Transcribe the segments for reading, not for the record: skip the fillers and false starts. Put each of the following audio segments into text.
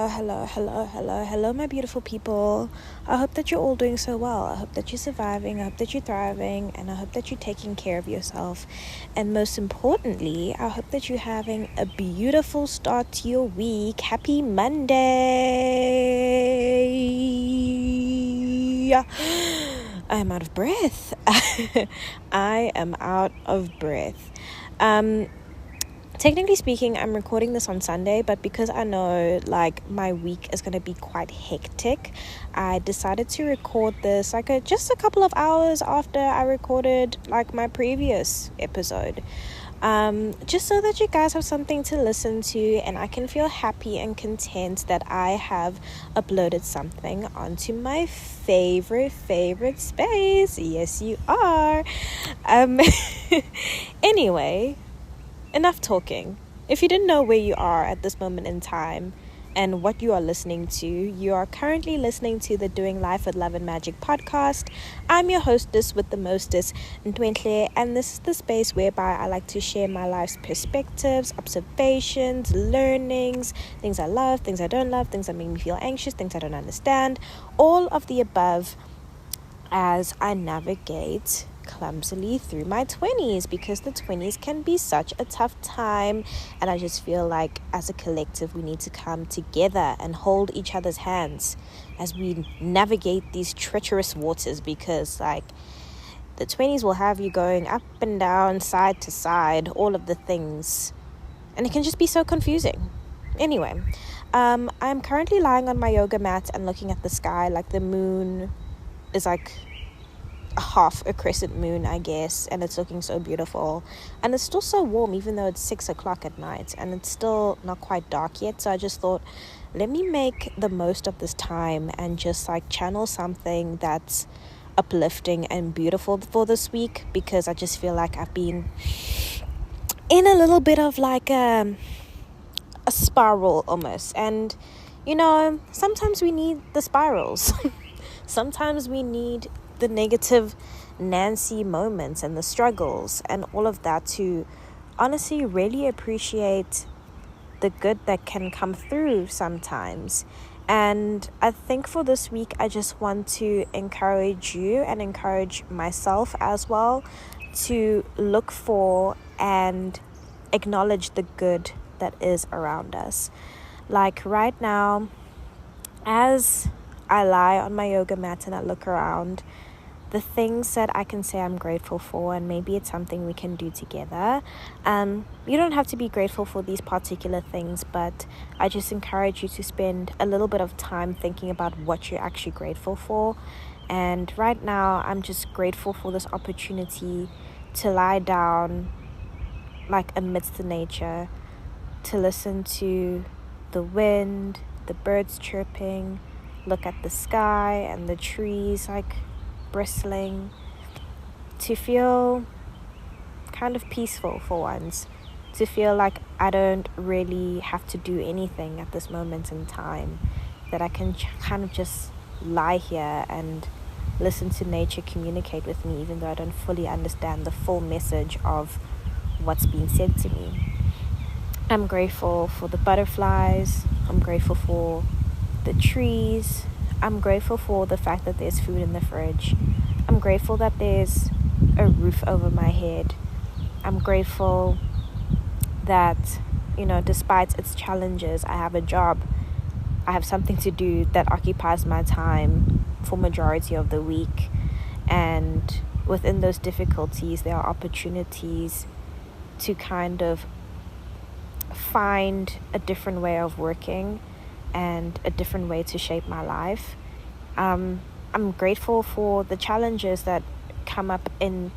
hello, my beautiful people. I hope that you're all doing so well. I hope that you're surviving. I hope that you're thriving. And I hope that you're taking care of yourself. And most importantly, I hope that you're having a beautiful start to your week. Happy Monday. I am out of breath. I am out of breath. Technically speaking, I'm recording this on Sunday, but because I know my week is going to be quite hectic, I decided to record this just a couple of hours after I recorded my previous episode. Just so that you guys have something to listen to and I can feel happy and content that I have uploaded something onto my favorite space. Yes, you are. Anyway, enough talking. If you didn't know where you are at this moment in time and what you are listening to, you are currently listening to the Doing Life with Love and Magic podcast. I'm your hostess with the mostest, Ntwentle, and this is the space whereby I like to share my life's perspectives, observations, learnings, things I love, things I don't love, things that make me feel anxious, things I don't understand, all of the above as I navigate clumsily through my 20s, because the 20s can be such a tough time, and I just feel like as a collective we need to come together and hold each other's hands as we navigate these treacherous waters, because the 20s will have you going up and down, side to side, all of the things, and it can just be so confusing. Anyway, I'm currently lying on my yoga mat and looking at the sky. The moon is half a crescent moon, I guess, and it's looking so beautiful, and it's still so warm even though it's 6:00 at night and it's still not quite dark yet. So I just thought, let me make the most of this time and just channel something that's uplifting and beautiful for this week, because I just feel like I've been in a little bit of a spiral almost, and sometimes we need the spirals. Sometimes we need the negative Nancy moments and the struggles and all of that to honestly really appreciate the good that can come through sometimes. And I think for this week, I just want to encourage you and encourage myself as well to look for and acknowledge the good that is around us. Right now, as I lie on my yoga mat and I look around, the things that I can say I'm grateful for, and maybe it's something we can do together. You don't have to be grateful for these particular things, but I just encourage you to spend a little bit of time thinking about what you're actually grateful for. And right now, I'm just grateful for this opportunity to lie down amidst the nature, to listen to the wind, the birds chirping, look at the sky and the trees bristling, to feel kind of peaceful for once, to feel like I don't really have to do anything at this moment in time, that I can kind of just lie here and listen to nature communicate with me, even though I don't fully understand the full message of what's being said to me. I'm grateful for the butterflies. I'm grateful for the trees. I'm grateful for the fact that there's food in the fridge. I'm grateful that there's a roof over my head. I'm grateful that, despite its challenges, I have a job. I have something to do that occupies my time for majority of the week. And within those difficulties, there are opportunities to kind of find a different way of working and a different way to shape my life. I'm grateful for the challenges that come up in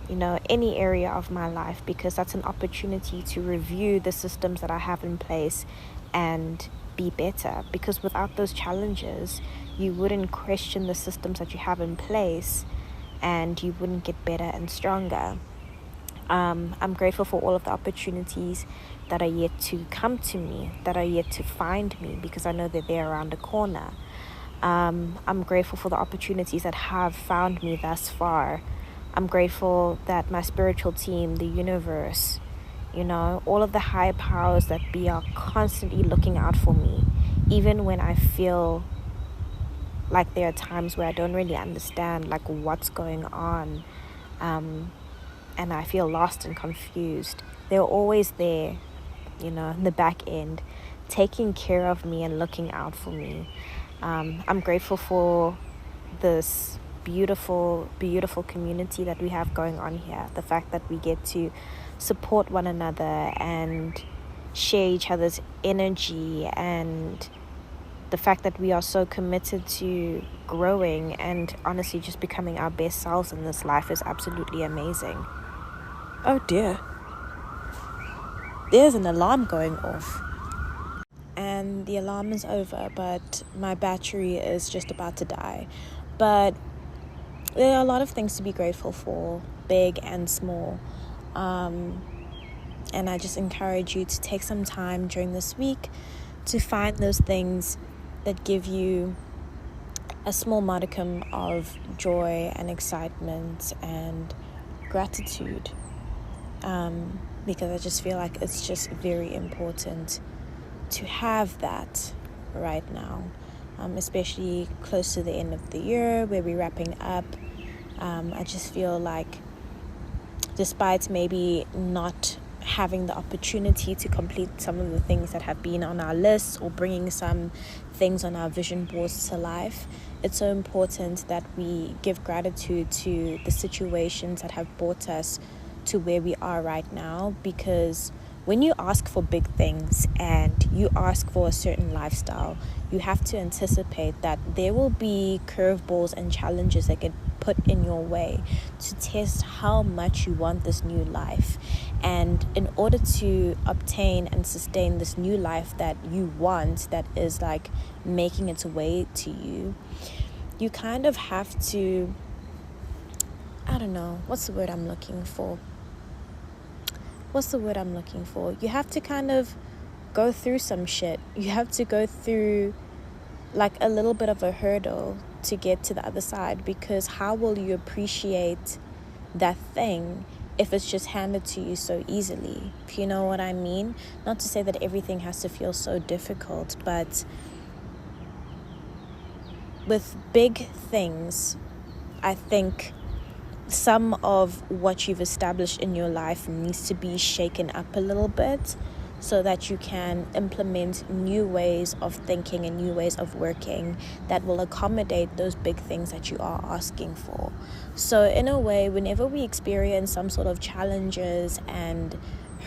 any area of my life, because that's an opportunity to review the systems that I have in place and be better, because without those challenges you wouldn't question the systems that you have in place and you wouldn't get better and stronger. I'm grateful for all of the opportunities that are yet to come to me, that are yet to find me, because I know that they're around the corner. I'm grateful for the opportunities that have found me thus far. I'm grateful that my spiritual team, the universe, all of the higher powers that be are constantly looking out for me, even when I feel like there are times where I don't really understand like what's going on, and I feel lost and confused. They're always there, in the back end, taking care of me and looking out for me. I'm grateful for this beautiful community that we have going on here. The fact that we get to support one another and share each other's energy, and the fact that we are so committed to growing and honestly just becoming our best selves in this life is absolutely amazing. Oh dear, there's an alarm going off, and the alarm is over, but my battery is just about to die. But there are a lot of things to be grateful for, big and small. And I just encourage you to take some time during this week to find those things that give you a small modicum of joy and excitement and gratitude. Because I just feel like it's just very important to have that right now, especially close to the end of the year where we're wrapping up. I just feel like despite maybe not having the opportunity to complete some of the things that have been on our list or bringing some things on our vision boards to life, it's so important that we give gratitude to the situations that have brought us to where we are right now. Because when you ask for big things and you ask for a certain lifestyle, you have to anticipate that there will be curveballs and challenges that get put in your way to test how much you want this new life. And in order to obtain and sustain this new life that you want, that is like making its way to you, you kind of have to, I don't know, what's the word I'm looking for? You have to kind of go through some shit. You have to go through like a little bit of a hurdle to get to the other side, because how will you appreciate that thing if it's just handed to you so easily? If you know what I mean? Not to say that everything has to feel so difficult, but with big things, I think some of what you've established in your life needs to be shaken up a little bit so that you can implement new ways of thinking and new ways of working that will accommodate those big things that you are asking for. So in a way, whenever we experience some sort of challenges and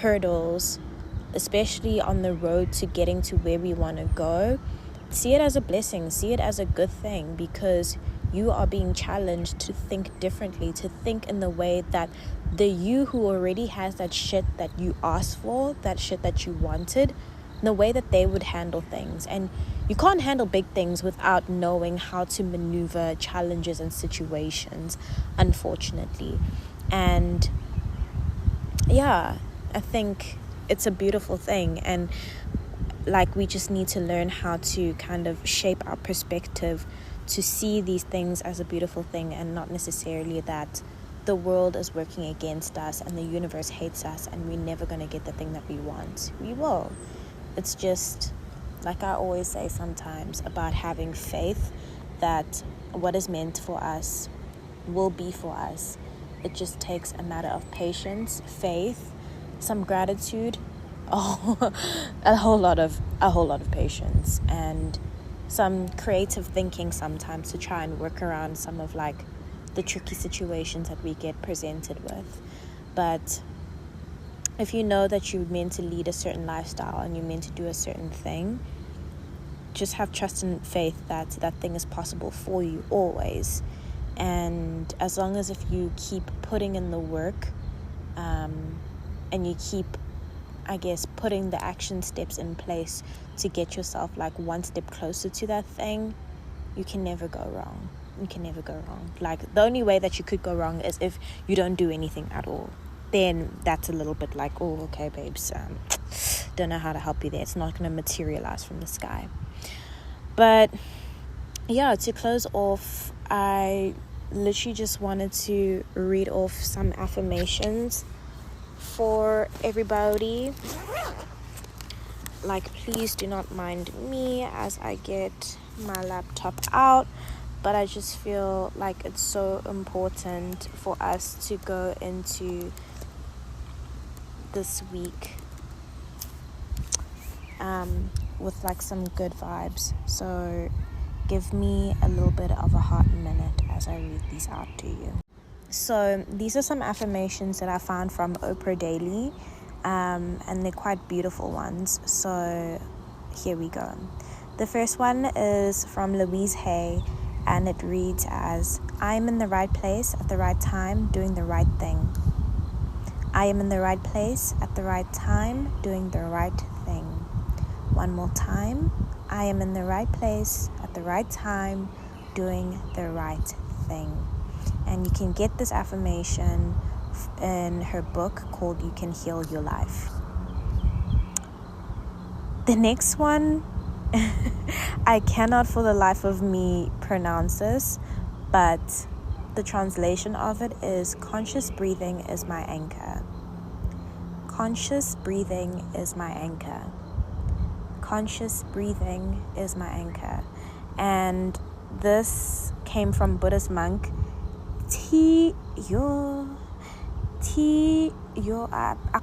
hurdles, especially on the road to getting to where we want to go, see it as a blessing, see it as a good thing, because you are being challenged to think differently, to think in the way that the you who already has that shit that you asked for, that shit that you wanted, the way that they would handle things. And you can't handle big things without knowing how to maneuver challenges and situations, unfortunately. And yeah, I think it's a beautiful thing. And like, we just need to learn how to kind of shape our perspective to see these things as a beautiful thing, and not necessarily that the world is working against us and the universe hates us and we're never going to get the thing that we want. We will. It's just, like I always say sometimes, about having faith that what is meant for us will be for us. It just takes a matter of patience, faith, some gratitude, a whole lot of patience, and some creative thinking sometimes to try and work around some of like the tricky situations that we get presented with. But if you know that you're meant to lead a certain lifestyle and you're meant to do a certain thing, just have trust and faith that that thing is possible for you always. And as long as if you keep putting in the work, and you keep, I guess, putting the action steps in place to get yourself like one step closer to that thing, you can never go wrong. Like, the only way that you could go wrong is if you don't do anything at all. Then that's a little bit like, oh, okay, babes, don't know how to help you there. It's not going to materialize from the sky. But yeah, to close off, I literally just wanted to read off some affirmations for everybody, please do not mind me as I get my laptop out, but I just feel like it's so important for us to go into this week with some good vibes. So give me a little bit of a hot minute as I read these out to you. So these are some affirmations that I found from Oprah Daily, and they're quite beautiful ones. So here we go. The first one is from Louise Hay, and it reads as, I am in the right place at the right time doing the right thing. I am in the right place at the right time doing the right thing. One more time. I am in the right place at the right time doing the right thing. And you can get this affirmation in her book called You Can Heal Your Life. The next one, I cannot for the life of me pronounce this, but the translation of it is, conscious breathing is my anchor. Conscious breathing is my anchor. Conscious breathing is my anchor. And this came from Buddhist monk I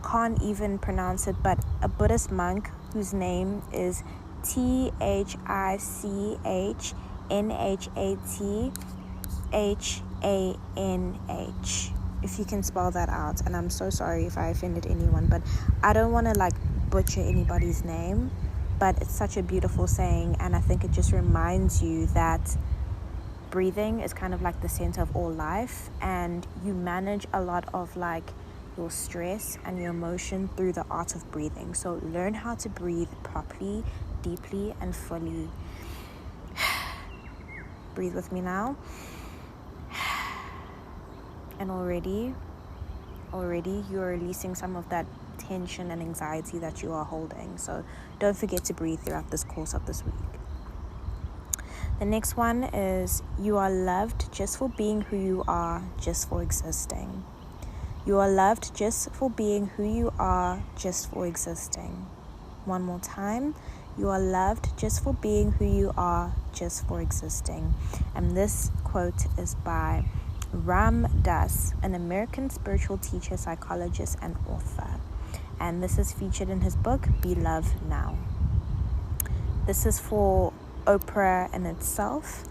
can't even pronounce it, but a Buddhist monk whose name is THICHNHATHANH. If you can spell that out, and I'm so sorry if I offended anyone, but I don't want to butcher anybody's name, but it's such a beautiful saying, and I think it just reminds you that breathing is kind of the center of all life, and you manage a lot of your stress and your emotion through the art of breathing. So learn how to breathe properly, deeply, and fully. Breathe with me now. And already you're releasing some of that tension and anxiety that you are holding. So don't forget to breathe throughout this course of this week. The next one is, you are loved just for being who you are, just for existing. You are loved just for being who you are, just for existing. One more time. You are loved just for being who you are, just for existing. And this quote is by Ram Dass, an American spiritual teacher, psychologist, and author. And this is featured in his book, Be Love Now. This is for Oprah in itself.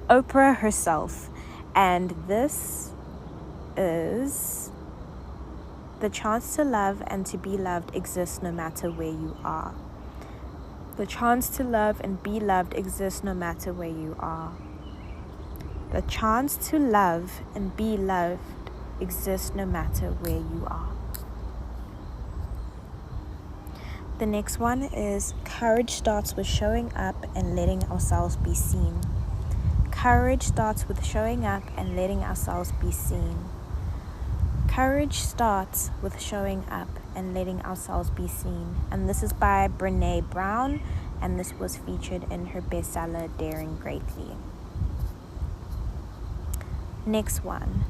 Oprah herself. And this is, the chance to love and to be loved exists no matter where you are. The chance to love and be loved exists no matter where you are. The chance to love and be loved exists no matter where you are. The next one is, courage starts with showing up and letting ourselves be seen. Courage starts with showing up and letting ourselves be seen. Courage starts with showing up and letting ourselves be seen. And this is by Brené Brown, and this was featured in her bestseller, Daring Greatly. Next one.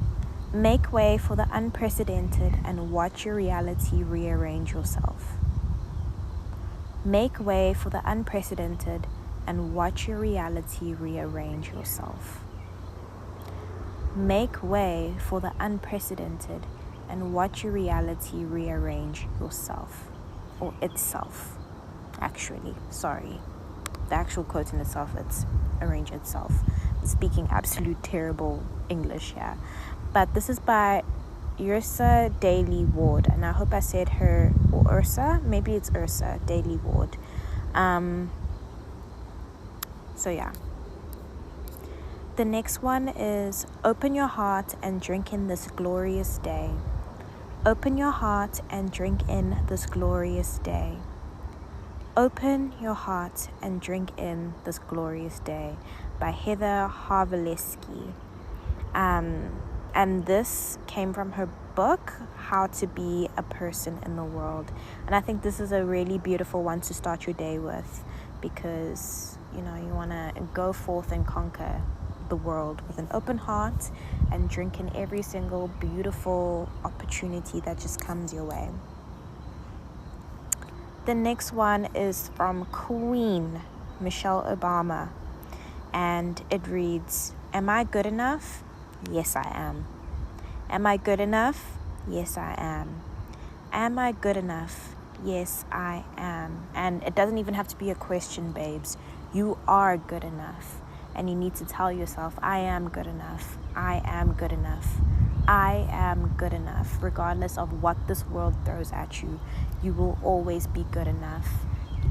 Make way for the unprecedented and watch your reality rearrange yourself. Make way for the unprecedented and watch your reality rearrange yourself. Make way for the unprecedented and watch your reality rearrange yourself. Or itself, actually. Sorry. The actual quote in itself, it's arrange itself. I'm speaking absolute terrible English here. But this is by Ursa Daly Ward, and I hope I said her, or Ursa, maybe it's Ursa Daly Ward. So yeah. The next one is, open your heart and drink in this glorious day. Open your heart and drink in this glorious day. Open your heart and drink in this glorious day, by Heather Haveleski. And this came from her book, How to Be a Person in the World. And I think this is a really beautiful one to start your day with, because, you want to go forth and conquer the world with an open heart and drink in every single beautiful opportunity that just comes your way. The next one is from Queen Michelle Obama, and it reads, "Am I good enough? Yes, I am. Am I good enough? Yes, I am. Am I good enough? Yes, I am." And it doesn't even have to be a question, babes. You are good enough. And you need to tell yourself, I am good enough. I am good enough. I am good enough. Regardless of what this world throws at you, you will always be good enough.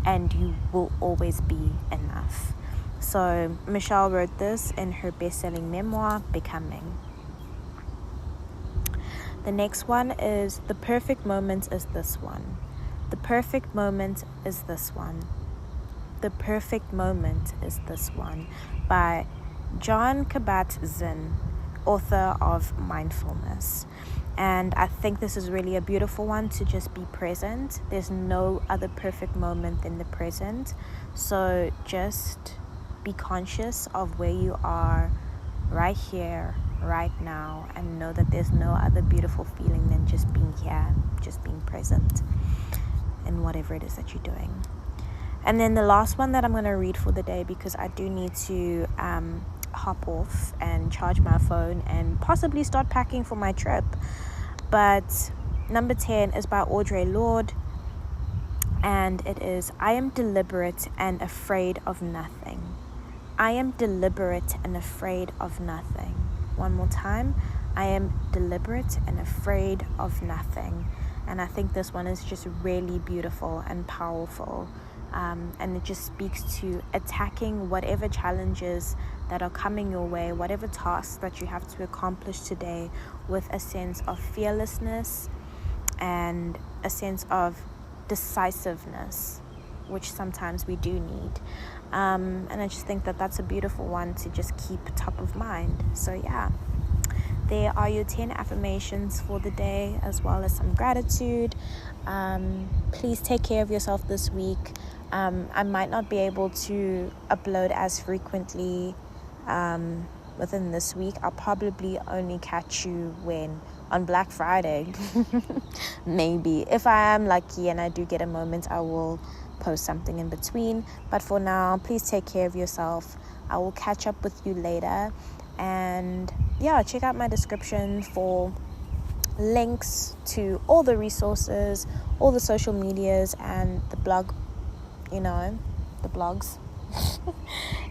And you will always be enough. So Michelle wrote this in her best-selling memoir, Becoming. The next one is, "The perfect moment is this one. The perfect moment is this one. The perfect moment is this one," by Jon Kabat-Zinn, author of Mindfulness. And I think this is really a beautiful one to just be present. There's no other perfect moment than the present. So just be conscious of where you are right here, right now, and know that there's no other beautiful feeling than just being here, just being present in whatever it is that you're doing. And then the last one that I'm going to read for the day, because I do need to hop off and charge my phone and possibly start packing for my trip. But number 10 is by Audre Lorde, and it is, "I am deliberate and afraid of nothing. I am deliberate and afraid of nothing." One more time. "I am deliberate and afraid of nothing." And I think this one is just really beautiful and powerful. And it just speaks to attacking whatever challenges that are coming your way, whatever tasks that you have to accomplish today, with a sense of fearlessness and a sense of decisiveness, which sometimes we do need. And I just think that that's a beautiful one to just keep top of mind. So yeah, there are your 10 affirmations for the day, as well as some gratitude. Please take care of yourself this week. I might not be able to upload as frequently within this week. I'll probably only catch you on Black Friday. Maybe. If I am lucky and I do get a moment, I will post something in between. But for now, please take care of yourself. I will catch up with you later. And yeah, check out my description for links to all the resources, all the social medias, and the blog, the blogs.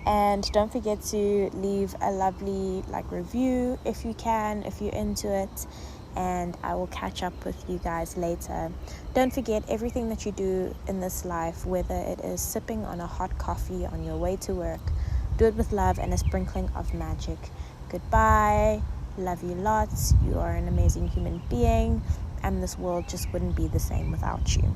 And don't forget to leave a lovely review if you can, if you're into it. And I will catch up with you guys later. Don't forget, everything that you do in this life, whether it is sipping on a hot coffee on your way to work, do it with love and a sprinkling of magic. Goodbye. Love you lots. You are an amazing human being, and this world just wouldn't be the same without you.